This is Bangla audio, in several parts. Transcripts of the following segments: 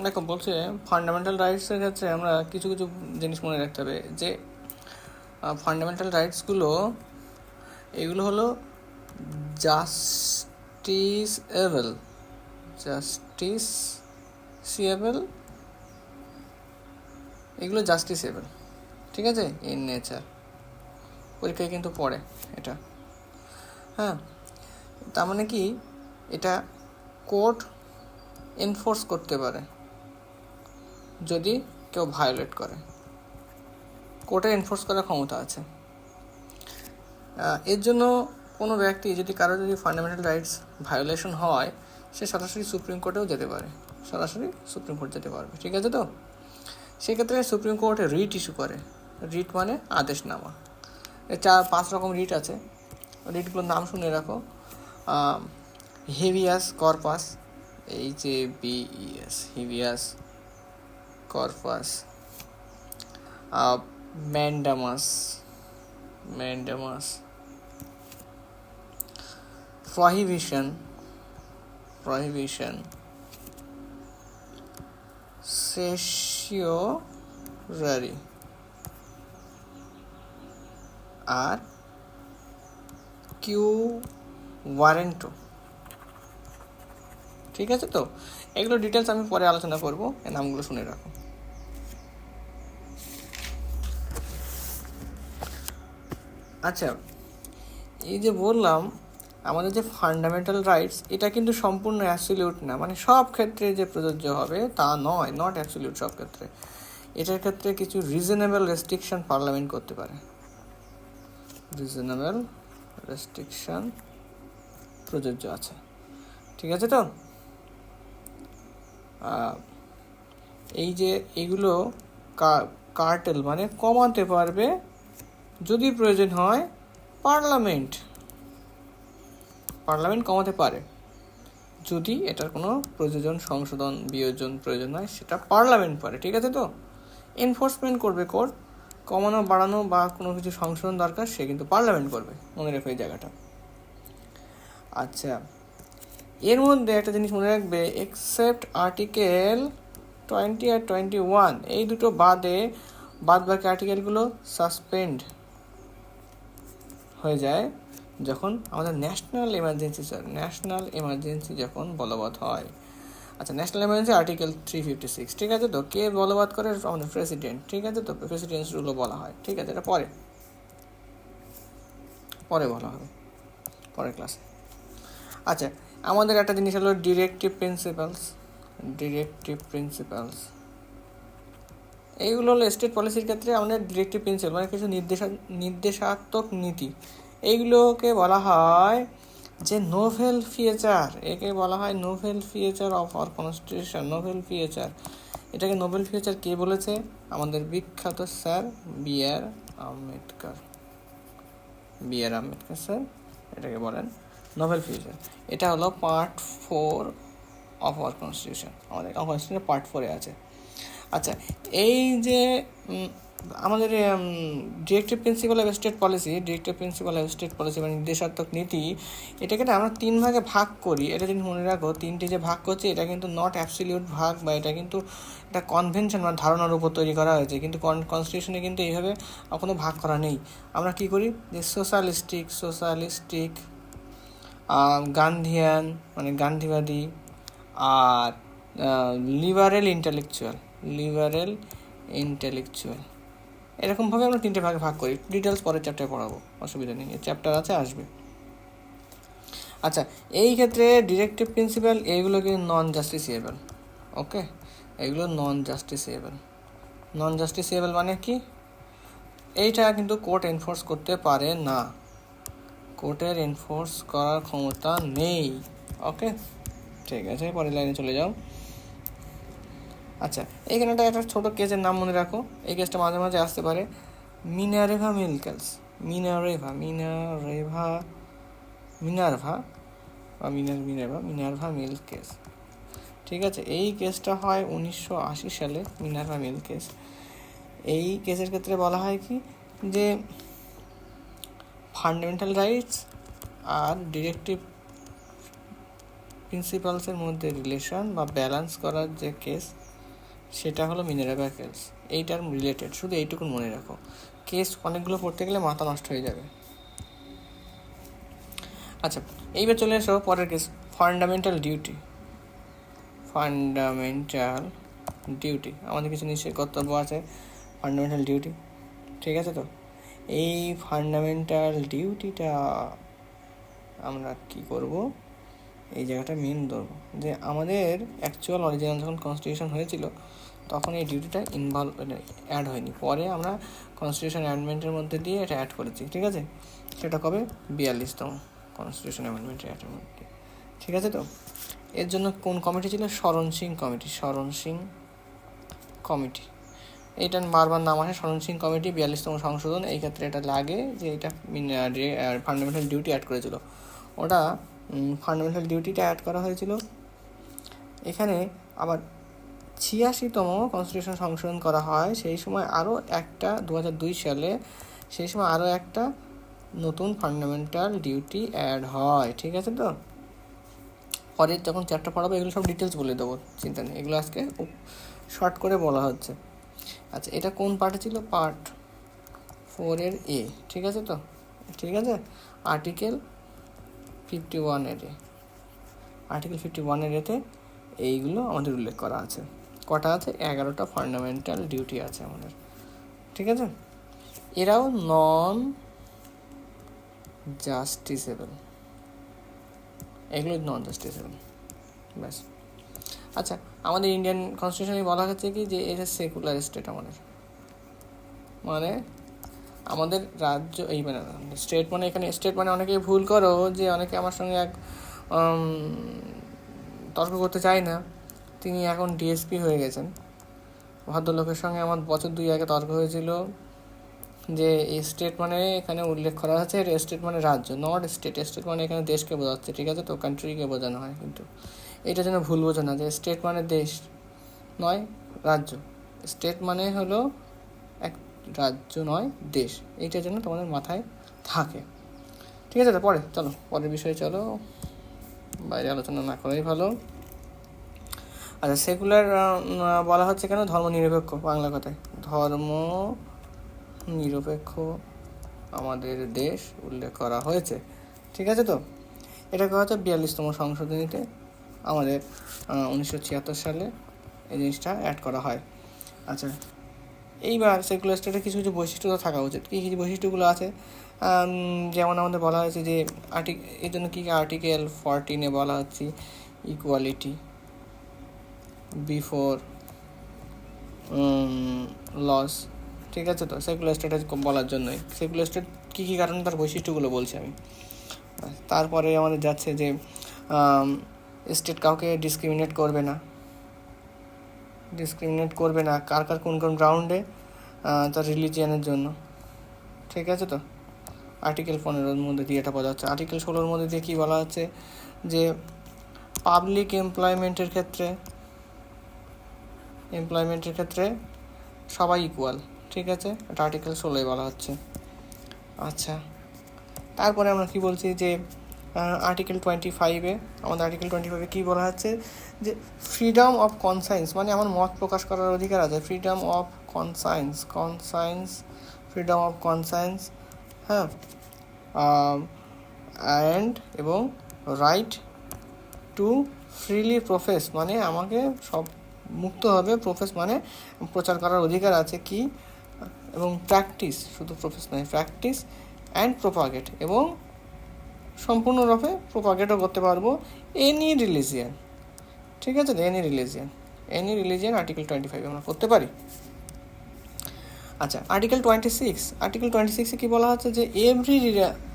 দেখো বলছে ফান্ডামেন্টাল রাইটসের ক্ষেত্রে আমরা কিছু কিছু জিনিস মনে রাখতে হবে যে ফান্ডামেন্টাল রাইটসগুলো এগুলো হলো জাস্টিসেবল জাস্টিসিয়েবল এগুলো জাস্টিসেবল, ঠিক আছে, ইন নেচার। পরীক্ষায় কিন্তু পড়ে এটা। হ্যাঁ, তার মানে কি এটা কোর্ট এনফোর্স করতে পারে যদি কেউ ভায়োলেট করে, কোর্টের এনফোর্স করার ক্ষমতা আছে। এর জন্য কোনো ব্যক্তি যদি কারো যদি ফান্ডামেন্টাল রাইটস ভায়োলেশন হয়, সে সরাসরি সুপ্রিম কোর্টেও যেতে পারে, সরাসরি সুপ্রিম কোর্ট যেতে পারবে, ঠিক আছে। তো সেক্ষেত্রে সুপ্রিম কোর্টে রিট ইস্যু করে। রিট মানে আদেশনামা। 4-5 রকম রিট আছে, রিটগুলোর নাম শুনে রাখো। Habeas corpus, HABES, habeas corpus. Mandamus, prohibition, certiorari আর কিউ ওয়ারেন্টো, ঠিক আছে। তো এগুলো ডিটেলস আমি পরে আলোচনা করব, এই নামগুলো শুনে রাখো। আচ্ছা, এই যে বললাম আমাদের যে ফান্ডামেন্টাল রাইটস, এটা কিন্তু সম্পূর্ণ অ্যাবসলিউট না, মানে সব ক্ষেত্রে যে প্রযোজ্য হবে তা নয়, নট অ্যাবসলিউট সব ক্ষেত্রে। এটার ক্ষেত্রে কিছু রিজনেবল রেস্ট্রিকশন পার্লামেন্ট করতে পারে, রিজনেবল রেস্ট্রিকশন প্রযোজ্য আছে, ঠিক আছে। তো এই যে এগুলো কার্টেল মানে কমাতে পারবে যদি প্রয়োজন হয় পার্লামেন্ট কমাতে পারে, যদি এটার কোনো প্রযোজন সংশোধন বিয়োজন প্রয়োজন হয় সেটা পার্লামেন্ট পারে, ঠিক আছে। তো এনফোর্সমেন্ট করবে কোর্ট, কমানো বাড়ানো বা কোনো কিছু সংশোধন দরকার সে কিন্তু পার্লামেন্ট করবে, মনে রাখো এই জায়গাটা। আচ্ছা, এর মধ্যে একটা জিনিস মনে রাখবে, এক্সেপ্ট আর্টিকেল 20 আর 21, এই দুটো বাদ বাকি আর্টিকেলগুলো সাসপেন্ড হয়ে যায় যখন আমাদের ন্যাশনাল এমার্জেন্সি যখন বলবৎ হয়। আচ্ছা, ন্যাশনাল এমার্জেন্সি আর্টিকেল 356, ঠিক আছে। তো কে বলবৎ করে? আমাদের প্রেসিডেন্ট, ঠিক আছে। তো প্রেসিডেন্টস রুলও বলা হয়, ঠিক আছে। এটা পরে বলা হবে, পরের ক্লাসে। আচ্ছা, আমাদের একটা জিনিস হলো ডিরেক্টিভ প্রিন্সিপালস। এইগুলো হলো স্টেট পলিসির ক্ষেত্রে আমাদের ডিরেক্টিভ প্রিন্সিপাল মানে কিছু নির্দেশাত্মক নীতি। এইগুলোকে বলা হয় যে নোভেল ফিচার, একে বলা হয় novel feature of our constitution, novel feature. এটাকে নোবেল ফিচার কে বলেছে? আমাদের বিখ্যাত স্যার বি আর আম্বেদকর স্যার এটাকে বলেন নোবেল ফিচার। এটা হলো পার্ট 4 অফ আওয়ার কনস্টিটিউশন, আমাদের কনস্টিটিউশন পার্ট 4-এ আছে। আচ্ছা, এই যে আমাদের directive principal of state policy মানে নির্দেশাত্মক নীতি, এটাকে না আমরা 3 ভাগে ভাগ করি। এটা যদি মনে রাখো, 3টে যে ভাগ করছি এটা কিন্তু নট অ্যাবসলিউট ভাগ, বা এটা কিন্তু একটা কনভেনশন মানে ধারণার উপর তৈরি করা হয়েছে, কিন্তু কনস্টিটিউশনে কিন্তু এইভাবে কোনো ভাগ করা নেই। আমরা কি করি যে সোশ্যালিস্টিক, গান্ধিয়ান মানে গান্ধীবাদী, আর লিবারেল ইন্টেলেকচুয়াল, এরকমভাবে আমরা 3টে ভাগে ভাগ করি। ডিটেলস পরের চ্যাপ্টারে পড়াবো, অসুবিধা নেই, চ্যাপ্টার আছে, আসবে। আচ্ছা, এই ক্ষেত্রে ডিরেক্টিভ প্রিন্সিপাল এইগুলো কিন্তু নন জাস্টিসিয়েবল মানে কি? এইটা কিন্তু কোর্ট এনফোর্স করতে পারে না, কোর্টের এনফোর্স করার ক্ষমতা নেই। ওকে, ঠিক আছে, পরের লাইনে চলে যাও। আচ্ছা, এইখানেটা একটা ছোটো কেসের নাম মনে রাখো, এই কেসটা মাঝে মাঝে আসতে পারে। মিনার্ভা মিল কেস, ঠিক আছে। এই কেসটা হয় 1980 সালে, মিনার্ভা মিল কেস। এই কেসের ক্ষেত্রে বলা হয় কি যে ফান্ডামেন্টাল রাইটস আর ডিরেক্টিভ প্রিন্সিপালসের মধ্যে রিলেশন বা ব্যালেন্স করার যে কেস, সেটা হলো মিনারেভা কেস। এইটার রিলেটেড, শুধু এইটুকুন মনে রাখো। কেস অনেকগুলো পড়তে গেলে মাথা নষ্ট হয়ে যাবে। আচ্ছা, এইবার চলে এসো পরের case, fundamental duty. Fundamental duty, আমাদের কিছু নিশ্চয়ই কর্তব্য আছে, ফান্ডামেন্টাল ডিউটি, ঠিক আছে তো? এই ফান্ডামেন্টাল ডিউটিটা আমরা কি করব, এই জায়গাটা মেন ধরবো, যে আমাদের অ্যাকচুয়াল অরিজিনাল যখন কনস্টিটিউশন হয়েছিল তখন এই ডিউটিটা অ্যাড হয়নি, পরে আমরা কনস্টিটিউশন অ্যামেন্ডমেন্টের মধ্যে দিয়ে এটা অ্যাড করেছি, ঠিক আছে? সেটা কবে? 42তম কনস্টিটিউশন অ্যামেন্ডমেন্টের অ্যাডের মধ্যে, ঠিক আছে তো? এর জন্য কোন কমিটি ছিল? শরণ সিং কমিটি। শরণ সিং কমিটি, এইটা বারবার নাম আসে, শরণ সিং কমিটি 42তম সংশোধন। এই ক্ষেত্রে এটা লাগে যে এটা ফান্ডামেন্টাল ডিউটি অ্যাড করেছিল, ওটা ফান্ডামেন্টাল ডিউটিটা অ্যাড করা হয়েছিল। এখানে আবার 86তম কনস্টিটিউশন সংশোধন করা হয়, সেই সময় আরও একটা 2002 সালে, সেই সময় আরও একটা নতুন ফান্ডামেন্টাল ডিউটি অ্যাড হয়, ঠিক আছে তো? পরে যখন চ্যাপ্টার পড়াবো এগুলো সব ডিটেলস বলে দেবো, চিন্তা নেই, এগুলো আজকে শর্ট করে বলা হচ্ছে। আচ্ছা, এটা কোন পার্টে ছিল? পার্ট 4 এ, ঠিক আছে তো? ঠিক আছে, আর্টিকেল 51 এ, আর্টিকেল 51 এতে এইগুলো আমাদের উল্লেখ করা আছে। কটা আছে? 11টা ফান্ডামেন্টাল ডিউটি আছে আমাদের, ঠিক আছে? এরাও নন জাস্টিসেবল, এগুলো নন জাস্টিসেবল, ব্যাস। আচ্ছা, আমাদের ইন্ডিয়ান কনস্টিটিউশনে বলা হচ্ছে কি যে এটা সেকুলার স্টেট আমাদের, মানে আমাদের রাজ্য, এই মানে স্টেট মানে, এখানে স্টেট মানে অনেকেই ভুল করো, যে অনেকে আমার সঙ্গে এক তর্ক করতে চায় না, তিনি এখন ডিএসপি হয়ে গেছেন। ভদ্রলোকের সঙ্গে আমার বছর 2 আগে তর্ক হয়েছিল যে স্টেট মানে এখানে উল্লেখ করা আছে, স্টেট মানে রাজ্য, নট স্টেট। স্টেট মানে এখানে দেশকে বোঝাচ্ছে, ঠিক আছে তো? কান্ট্রিকে বোঝানো হয়, কিন্তু এটা যেন ভুল বোঝো না যে স্টেট মানে দেশ নয়, রাজ্য। স্টেট মানে হলো এক রাজ্য নয় দেশ, এইটা যেন তোমাদের মাথায় থাকে, ঠিক আছে? পরে চলো পরের বিষয়ে চলো, বাইরে আলোচনা না করাই ভালো। আচ্ছা, সেকুলার বলা হচ্ছে কেন? ধর্ম নিরপেক্ষ, বাংলা কথায় ধর্ম নিরপেক্ষ আমাদের দেশ উল্লেখ করা হয়েছে, ঠিক আছে তো? এটা করা হচ্ছে 42তম সংশোধনীতে, আমাদের 1976 সালে এই জিনিসটা অ্যাড করা হয়। আচ্ছা, এইবার সেকুলার স্টেটের কিছু কিছু বৈশিষ্ট্য তো থাকা উচিত। কী কী বৈশিষ্ট্যগুলো আছে? যেমন আমাদের বলা হয়েছে যে এই জন্য কী আর্টিকেল 14 বলা হচ্ছে ইকুয়ালিটি বিফোর লস, ঠিক আছে তো? সেকুলার স্টেটে বলার জন্যই সেকুলার স্টেট কী কী কারণে তার বৈশিষ্ট্যগুলো বলছি আমি। তারপরে আমাদের যাচ্ছে যে স্টেট কাউকে ডিসক্রিমিনেট করবে না, কার কোন কোন গ্রাউন্ডে, তার রিলিজিয়ানের জন্য, ঠিক আছে তো? আর্টিকেল 15 মধ্যে দিয়ে এটা বলা হচ্ছে। আর্টিকেল 16 মধ্যে দিয়ে কী বলা হচ্ছে? যে পাবলিক এমপ্লয়মেন্টের ক্ষেত্রে সবাই ইকুয়াল, ঠিক আছে? এটা আর্টিকেল 16 বলা হচ্ছে। আচ্ছা, তারপরে আমরা কি বলছি যে আর্টিকেল 25-এ, আমাদের আর্টিকেল 25-এ কী বলা হচ্ছে? যে ফ্রিডম অফ কনসায়েন্স, মানে আমার মত প্রকাশ করার অধিকার আছে, freedom of conscience, freedom of conscience, হ্যাঁ, এবং রাইট টু ফ্রিলি প্রফেস, মানে আমাকে সব মুক্তভাবে প্রফেস মানে প্রচার করার অধিকার আছে কি, এবং প্র্যাকটিস, শুধু প্রফেস নয়, প্র্যাকটিস অ্যান্ড প্রোপাগেট, এবং সম্পূর্ণরূপে প্রোপাগেটও করতে পারবো এনি রিলিজিয়ান, ঠিক আছে? এনি রিলিজিয়ান আর্টিকেল 25 আমরা করতে পারি। আচ্ছা, আর্টিকেল 26-এ কী বলা হচ্ছে? যে এভরি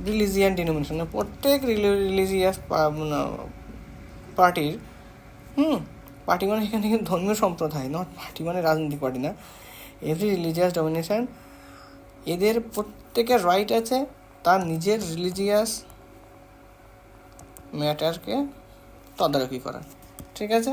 রিলিজিয়ান ডিনোমিনেশন, প্রত্যেক রিলিজিয়াস পার্টির, পার্টি মানে এখানে কিন্তু ধর্মীয় সম্প্রদায়, নট পার্টি মানে রাজনৈতিক পার্টি না, এভরি রিলিজিয়াস ডমিনেশন, এদের প্রত্যেকের রাইট আছে তার নিজের রিলিজিয়াস ম্যাটারকে তদারকি করার, ঠিক আছে?